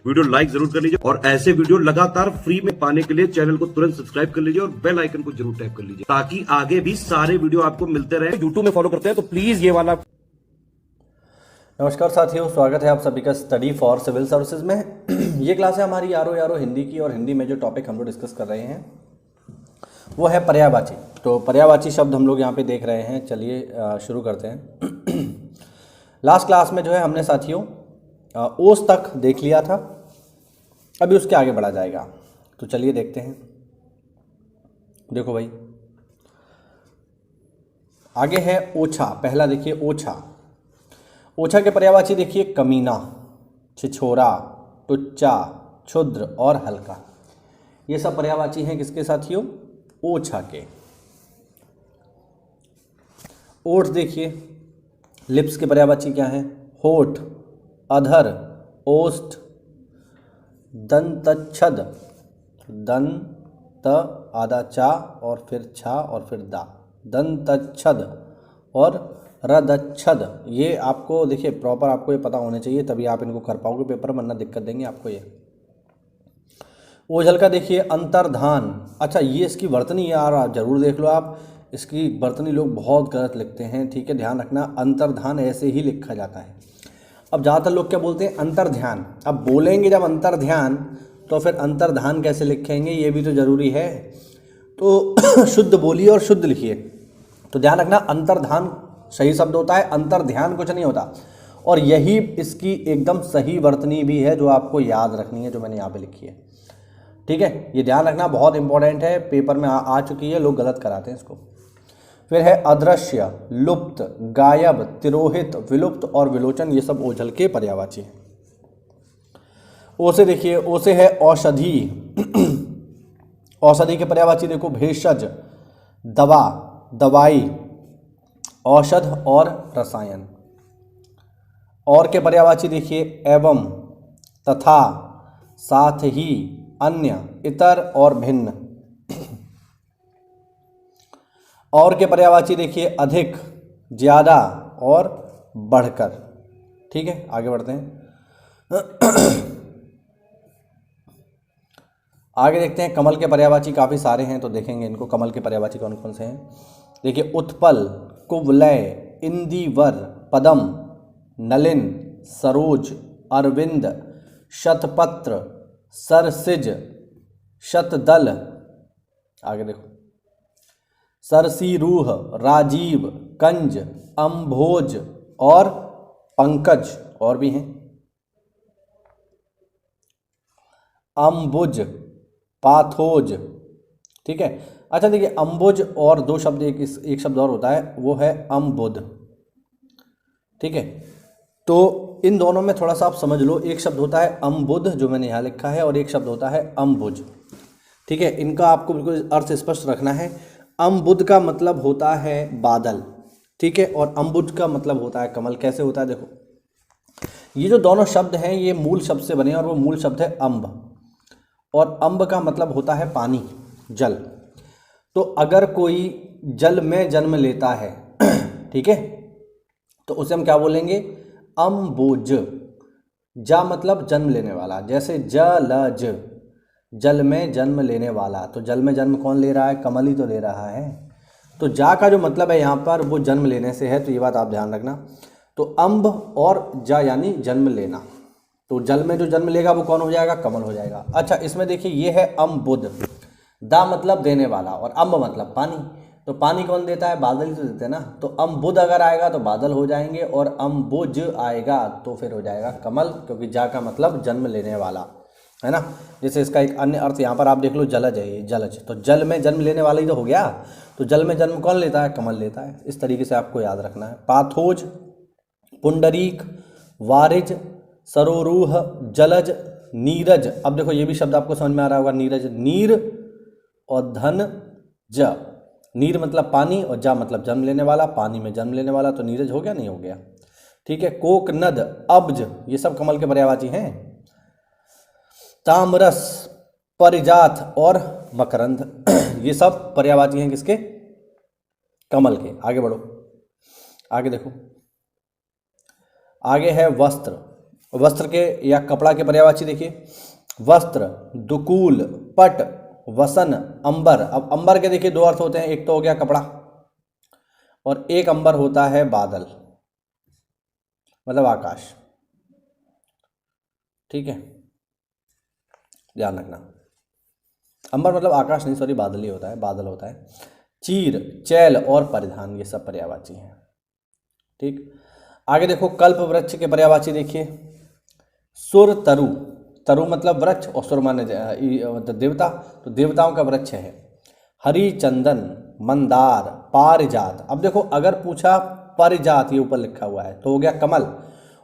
Video like जरूर कर लीजिए और ऐसे वीडियो लगातार फ्री में पाने के लिए चैनल को तुरंत सब्सक्राइब कर लीजिए और बेल आइकन को जरूर टैप कर लीजिए ताकि आगे भी सारे वीडियो आपको मिलते रहे। यूट्यूब में फॉलो करते हैं तो प्लीज ये वाला। नमस्कार साथियों, स्वागत है आप सभी का स्टडी फॉर सिविल सर्विसेज में। ये क्लास है हमारी यारो हिंदी की और हिंदी में जो टॉपिक हम लोग डिस्कस कर रहे हैं वो है पर्यायवाची। तो पर्यायवाची शब्द हम लोग यहाँ पे देख रहे हैं। चलिए शुरू करते हैं। लास्ट क्लास में जो है हमने साथियों ओस तक देख लिया था, अभी उसके आगे बढ़ा जाएगा। तो चलिए देखते हैं। देखो भाई, आगे है ओछा। पहला देखिए ओछा। ओछा के पर्यायवाची देखिए कमीना, छिछोरा, टुच्चा, क्षुद्र और हल्का। ये सब पर्यायवाची हैं किसके साथियों? ओछा के। ओठ देखिए, लिप्स के पर्यायवाची क्या हैं? होठ, अधर, ओष्ठ, दंतच्छद, दंत आधा चा और फिर छा और फिर दा, दंतच्छद और रदच्छद। ये आपको देखिए प्रॉपर आपको ये पता होने चाहिए, तभी आप इनको कर पाओगे पेपर, वरना दिक्कत देंगे आपको ये। ओझल का देखिए अंतर्धान। अच्छा, ये इसकी वर्तनी यार आप जरूर देख लो। आप इसकी वर्तनी लोग बहुत गलत लिखते हैं, ठीक है, ध्यान रखना। अंतर्धान ऐसे ही लिखा जाता है। अब ज़्यादातर लोग क्या बोलते हैं? अंतर्ध्यान। अब बोलेंगे जब अंतर्ध्यान तो फिर अंतर्धान कैसे लिखेंगे, ये भी तो ज़रूरी है। तो शुद्ध बोलिए और शुद्ध लिखिए। तो ध्यान रखना, अंतर्धान सही शब्द होता है, अंतर्ध्यान कुछ नहीं होता। और यही इसकी एकदम सही वर्तनी भी है जो आपको याद रखनी है, जो मैंने यहाँ पे लिखी है। ठीक है, ये ध्यान रखना, बहुत इंपॉर्टेंट है, पेपर में आ चुकी है, लोग गलत कराते हैं इसको। फिर है अदृश्य, लुप्त, गायब, तिरोहित, विलुप्त और विलोचन। ये सब ओझल के पर्यायवाची हैं। ओ से देखिए, ओ से है औषधि। औषधि के पर्यायवाची देखो भेषज, दवा, दवाई, औषध और रसायन। और के पर्यायवाची देखिए एवं, तथा, साथ ही, अन्य, इतर और भिन्न। और के पर्यायवाची देखिए अधिक, ज्यादा और बढ़कर। ठीक है, आगे बढ़ते हैं। आगे देखते हैं कमल के पर्यायवाची काफ़ी सारे हैं, तो देखेंगे इनको। कमल के पर्यायवाची कौन कौन से हैं? देखिए उत्पल, कुवलय, इंदिवर, पदम, नलिन, सरोज, अरविंद, शतपत्र, सरसिज, शतदल। आगे देखो सरसीरूह, राजीव, कंज, अम्भोज और पंकज। और भी हैं अम्बुज, पाथोज। ठीक है। अच्छा देखिए, अम्बुज और दो शब्द, एक शब्द और होता है, वो है अम्बुद। ठीक है, तो इन दोनों में थोड़ा सा आप समझ लो। एक शब्द होता है अम्बुद जो मैंने यहाँ लिखा है, और एक शब्द होता है अम्बुज। ठीक है, इनका आपको बिल्कुल अर्थ स्पष्ट रखना है। अम्बुद का मतलब होता है बादल, ठीक है, और अम्बुज का मतलब होता है कमल। कैसे होता है देखो, ये जो दोनों शब्द हैं ये मूल शब्द से बने, और वो मूल शब्द है अम्ब, और अम्ब का मतलब होता है पानी, जल। तो अगर कोई जल में जन्म लेता है, ठीक है, तो उसे हम क्या बोलेंगे? अम्बुज। जा मतलब जन्म लेने वाला, जैसे जलज, जल में जन्म लेने वाला। तो जल में जन्म कौन ले रहा है? कमल ही तो ले रहा है। तो जा का जो मतलब है यहाँ पर वो जन्म लेने से है, तो ये बात आप ध्यान रखना। तो अम्ब और जा यानी जन्म लेना। तो जल में जो जन्म लेगा वो कौन हो जाएगा? कमल हो जाएगा। अच्छा, इसमें देखिए ये है अम्बुद। दा मतलब देने वाला और अम्ब मतलब पानी। तो पानी कौन देता है? बादल ही तो देते हैं ना। तो अम्बुद अगर आएगा तो बादल हो जाएंगे, और अम्बुज आएगा तो फिर हो जाएगा कमल, क्योंकि जा का मतलब जन्म लेने वाला है ना। जैसे इसका एक अन्य अर्थ यहाँ पर आप देख लो, जलज है ये, जलज। तो जल में जन्म लेने वाला ही तो हो गया। तो जल में जन्म कौन लेता है? कमल लेता है। इस तरीके से आपको याद रखना है। पाथोज, पुंडरीक, वारिज, सरोरूह, जलज, नीरज। अब देखो ये भी शब्द आपको समझ में आ रहा होगा, नीरज। नीर और धन ज। नीर मतलब पानी और जा मतलब जन्म लेने वाला, पानी में जन्म लेने वाला। तो नीरज हो गया, नहीं हो गया? ठीक है। कोक, नद, अब्ज, ये सब कमल के पर्यायवाची हैं। तामरस, परिजात और मकरंद, ये सब पर्यायवाची हैं किसके? कमल के। आगे बढ़ो, आगे देखो, आगे है वस्त्र। वस्त्र के या कपड़ा के पर्यायवाची देखिए, वस्त्र, दुकूल, पट, वसन, अंबर। अब अंबर के देखिए दो अर्थ होते हैं, एक तो हो गया कपड़ा और एक अंबर होता है बादल, मतलब आकाश। ठीक है, ध्यान रखना, अंबर मतलब आकाश नहीं, सॉरी, बादल ही होता है, बादल होता है। चीर, चैल और परिधान, ये सब पर्यायवाची हैं। ठीक, आगे देखो कल्प वृक्ष के पर्यायवाची देखिए, सुर तरु, तरु मतलब वृक्ष और सुर माने देवता, तो देवताओं का वृक्ष है। हरि चंदन, मंदार, पारिजात। अब देखो अगर पूछा पारिजात, ये ऊपर लिखा हुआ है, तो हो गया कमल,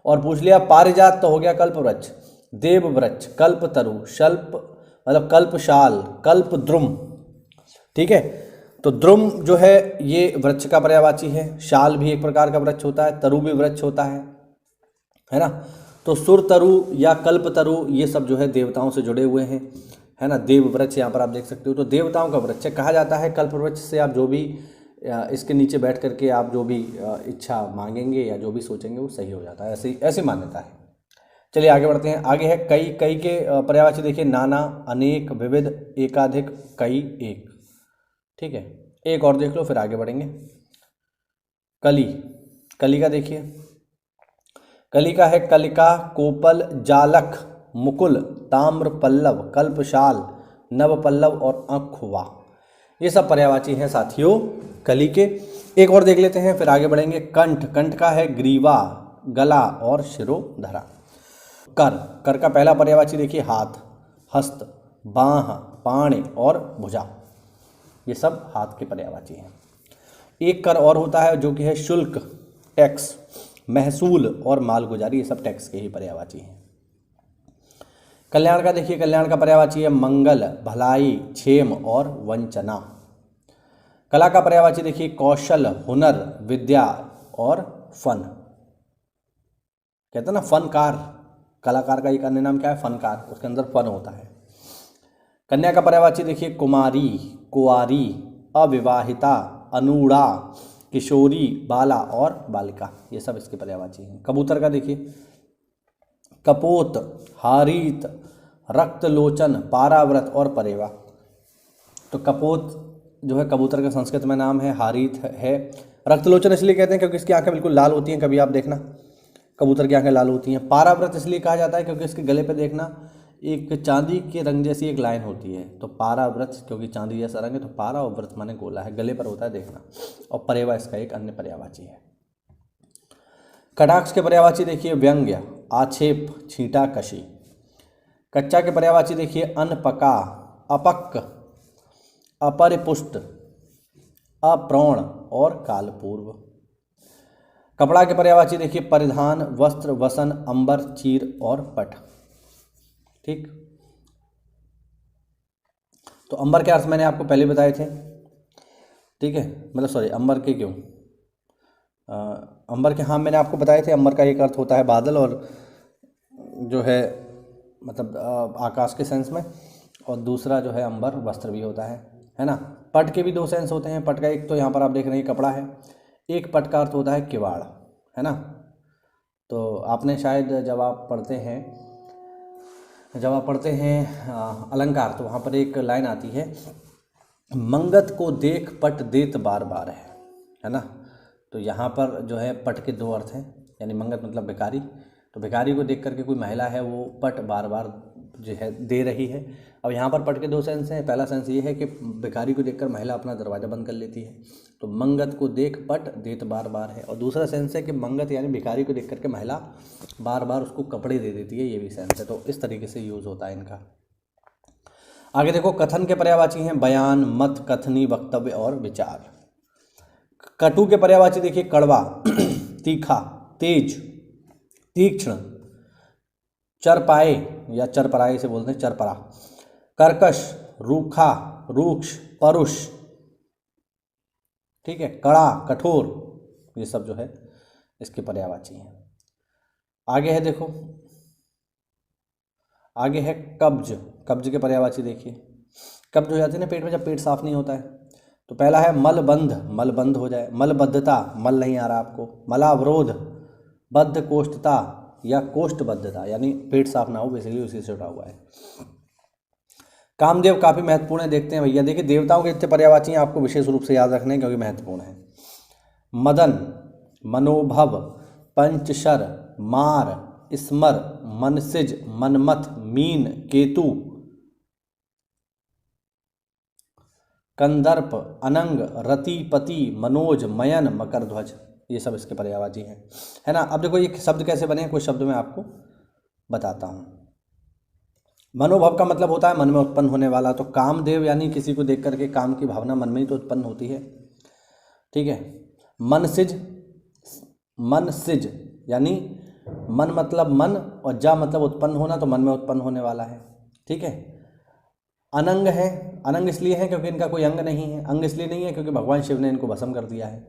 और पूछ लिया पारिजात तो हो गया कल्प वृक्ष। देव वृक्ष, कल्प तरु, शल्प मतलब कल्पशाल, कल्प द्रुम। ठीक है, तो द्रुम जो है ये वृक्ष का पर्यायवाची है। शाल भी एक प्रकार का वृक्ष होता है, तरु भी वृक्ष होता है ना। तो सुर तरु या कल्प तरु ये सब जो है देवताओं से जुड़े हुए हैं, है ना। देव वृक्ष यहाँ पर आप देख सकते हो, तो देवताओं का वृक्ष कहा जाता है। कल्प वृक्ष से आप जो भी इसके नीचे बैठ करके आप जो भी इच्छा मांगेंगे या जो भी सोचेंगे वो सही हो जाता है, ऐसी मान्यता है। चलिए आगे बढ़ते हैं। आगे है कई, कई के पर्यायवाची देखिए, नाना, अनेक, विविध, एकाधिक, कई, एक। ठीक है, एक और देख लो फिर आगे बढ़ेंगे। कली, कली का देखिए, कली का है कलिका, कोपल, जालक, मुकुल, ताम्र पल्लव, कल्पशाल, नव पल्लव और अखुवा। ये सब पर्यायवाची हैं साथियों कली के। एक और देख लेते हैं फिर आगे बढ़ेंगे। कंठ, कंठ का है ग्रीवा, गला और शिरोधरा। कर, कर का पहला पर्यायवाची देखिए, हाथ, हस्त, बाह, पाणे और भुजा। ये सब हाथ के पर्यायवाची हैं। एक कर और होता है जो कि है शुल्क, टैक्स, महसूल और मालगुजारी, ये सब टैक्स के ही पर्यायवाची हैं। कल्याण का देखिए, कल्याण का पर्यायवाची है मंगल, भलाई, क्षेम और वंचना। कला का पर्यायवाची देखिए, कौशल, हुनर, विद्या और फन। कहते हैं ना फनकार, कलाकार का एक अन्य नाम क्या है, फनकार, उसके अंदर फन होता है। कन्या का पर्यायवाची देखिए, कुमारी, कुंवारी, अविवाहिता, अनूढ़ा, किशोरी, बाला और बालिका, ये सब इसके पर्यायवाची हैं। कबूतर का देखिए, कपोत, हारीत, रक्तलोचन, पाराव्रत और परेवा। तो कपोत जो है कबूतर का संस्कृत में नाम है, हारीत है। रक्तलोचन इसलिए कहते हैं क्योंकि इसकी आंखें बिल्कुल लाल होती हैं, कभी आप देखना कबूतर की आंखें लाल होती हैं। पाराव्रत इसलिए कहा जाता है क्योंकि इसके गले पे देखना एक चांदी के रंग जैसी एक लाइन होती है, तो पाराव्रत क्योंकि चांदी जैसा रंग है, तो पारा और व्रत माने गोला है, गले पर होता है, देखना। और परेवा इसका एक अन्य पर्यायवाची है। कटाक्ष के पर्यायवाची देखिए, व्यंग्य, आक्षेप, छींटा, कशी। कच्चा के पर्यायवाची देखिए, अनपका, अपक्क, अपरिपुष्ट, अप्रौण और कालपूर्व। कपड़ा के पर्यायवाची देखिए, परिधान, वस्त्र, वसन, अंबर, चीर और पट। ठीक, तो अंबर के अर्थ मैंने आपको पहले बताए थे। ठीक है, मतलब सॉरी अंबर के क्यों, अंबर के, हाँ मैंने आपको बताए थे। अंबर का एक अर्थ होता है बादल और जो है मतलब आकाश के सेंस में, और दूसरा जो है अंबर वस्त्र भी होता है ना। पट के भी दो सेंस होते हैं। पट का एक तो यहाँ पर आप देख रहे हैं कपड़ा है, एक पट का अर्थ होता है किवाड़, है ना। तो आपने शायद जब आप पढ़ते हैं अलंकार, तो वहाँ पर एक लाइन आती है, मंगत को देख पट देत बार बार, है ना। तो यहाँ पर जो है पट के दो अर्थ हैं, यानी मंगत मतलब भिखारी, तो भिखारी को देख करके कोई महिला है वो पट बार बार जो है दे रही है। अब यहाँ पर पट के दो सेंस हैं। पहला सेंस ये है कि भिखारी को देखकर महिला अपना दरवाज़ा बंद कर लेती है, तो मंगत को देख पट देत बार बार है। और दूसरा सेंस है कि मंगत यानी भिखारी को देख करके महिला बार बार उसको कपड़े दे देती है, ये भी सेंस है। तो इस तरीके से यूज़ होता है इनका। आगे देखो, कथन के पर्यायवाची हैं बयान, मत, कथनी, वक्तव्य और विचार। कटु के पर्यायवाची देखिए, कड़वा, तीखा, तेज, तीक्ष्ण, चरपाए या चरपराए से बोलते हैं, चरपरा, कर्कश, रूखा, रूक्ष, परुष। ठीक है, कड़ा, कठोर, ये सब जो है इसके पर्यायवाची हैं। आगे है देखो, आगे है कब्ज। कब्ज के पर्यायवाची देखिए, कब्ज हो जाती है ना पेट में जब पेट साफ नहीं होता है। तो पहला है मलबंध, मल बंद हो जाए। मलबद्धता, मल नहीं आ रहा आपको। मलावरोध, बद्ध कोष्ठता, या कोष्ठबद्धता, यानी पेट साफ ना हो, बेसिकली उसी से उठा हुआ है। कामदेव काफ़ी महत्वपूर्ण है, देखते हैं भैया। देखिए देवताओं के जितने पर्यायवाची हैं आपको विशेष रूप से याद रखने हैं क्योंकि महत्वपूर्ण है। मदन, मनोभव, पंचशर, मार, स्मर, मनसिज, मनमथ, मीन, केतु, कंदर्प, अनंग, रतिपति, मनोज, मयन, मकरध्वज, ये सब इसके पर्यायवाची हैं, है ना। अब देखो ये शब्द कैसे बने, कुछ शब्द मैं आपको बताता हूँ। मनोभव का मतलब होता है मन में उत्पन्न होने वाला, तो कामदेव यानी किसी को देख करके काम की भावना मन में ही तो उत्पन्न होती है, ठीक है। मनसिज, मनसिज यानी मन मतलब मन और जा मतलब उत्पन्न होना, तो मन में उत्पन्न होने वाला है, ठीक है। अनंग है, अनंग इसलिए है क्योंकि इनका कोई अंग नहीं है, अंग इसलिए नहीं है क्योंकि भगवान शिव ने इनको भस्म कर दिया है।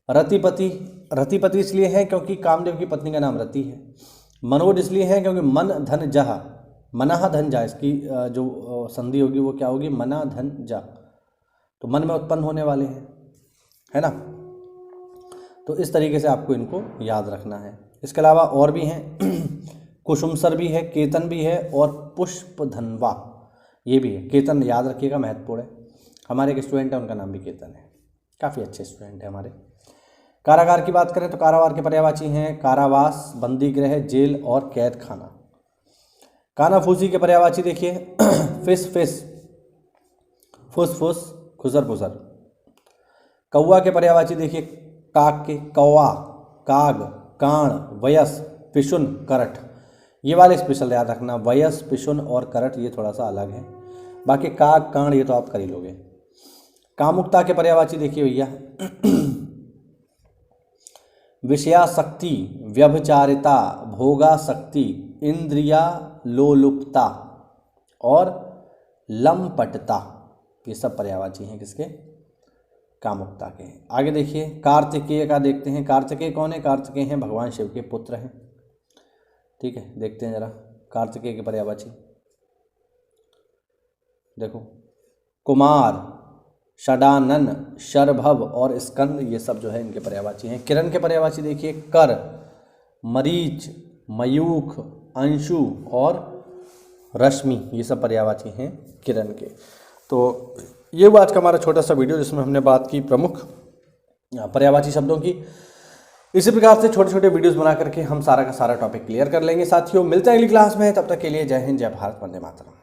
रतिपति, रतिपति इसलिए है क्योंकि कामदेव की पत्नी का नाम रति है। मनोज इसलिए है क्योंकि मन धन जहा, मनः धन जा, इसकी जो संधि होगी वो क्या होगी, मना धन जा, तो मन में उत्पन्न होने वाले हैं, है ना। तो इस तरीके से आपको इनको याद रखना है। इसके अलावा और भी हैं, कुसुमसर भी है, केतन भी है और पुष्पधनवा ये भी है। केतन याद रखिएगा, महत्वपूर्ण है। हमारे एक स्टूडेंट है, उनका नाम भी केतन है, काफ़ी अच्छे स्टूडेंट है हमारे। कारागार की बात करें तो कारागार के पर्यायवाची हैं कारावास, बंदी गृह, जेल और कैद खाना। कानाफूसी के पर्यायवाची देखिए फिस फिस, फुस फुस, खुसर फुसर। कौआ के पर्यायवाची देखिए काक के, कौआ, काग, काण, वयस, पिशुन, करट। ये वाले स्पेशल याद रखना, वयस, पिशुन और करट ये थोड़ा सा अलग है, बाकी काग, काण ये तो आप कर ही लोगे। कामुकता के पर्यायवाची देखिए भैया विषयाशक्ति, व्यभिचारिता, भोगाशक्ति, इंद्रिया लोलुपता और लंपटता, ये सब पर्यायवाची हैं किसके, कामुकता के। आगे देखिए कार्तिकेय का देखते हैं। कार्तिकेय कौन है, कार्तिकेय हैं भगवान शिव के पुत्र हैं, ठीक है। देखते हैं जरा कार्तिकेय के पर्यायवाची, देखो कुमार, षडानन, शरभव और स्कंद, ये सब जो है इनके पर्यायवाची हैं। किरण के पर्यायवाची देखिए कर, मरीच, मयूख, अंशु और रश्मि, ये सब पर्यायवाची हैं किरण के। तो ये हुआ आज का हमारा छोटा सा वीडियो जिसमें हमने बात की प्रमुख पर्यायवाची शब्दों की। इसी प्रकार से छोटे छोटे वीडियोस बना करके हम सारा का सारा टॉपिक क्लियर कर लेंगे। साथियों मिलते हैं अगली क्लास में, तब तक के लिए जय हिंद, जय भारत, वंदे मातरम।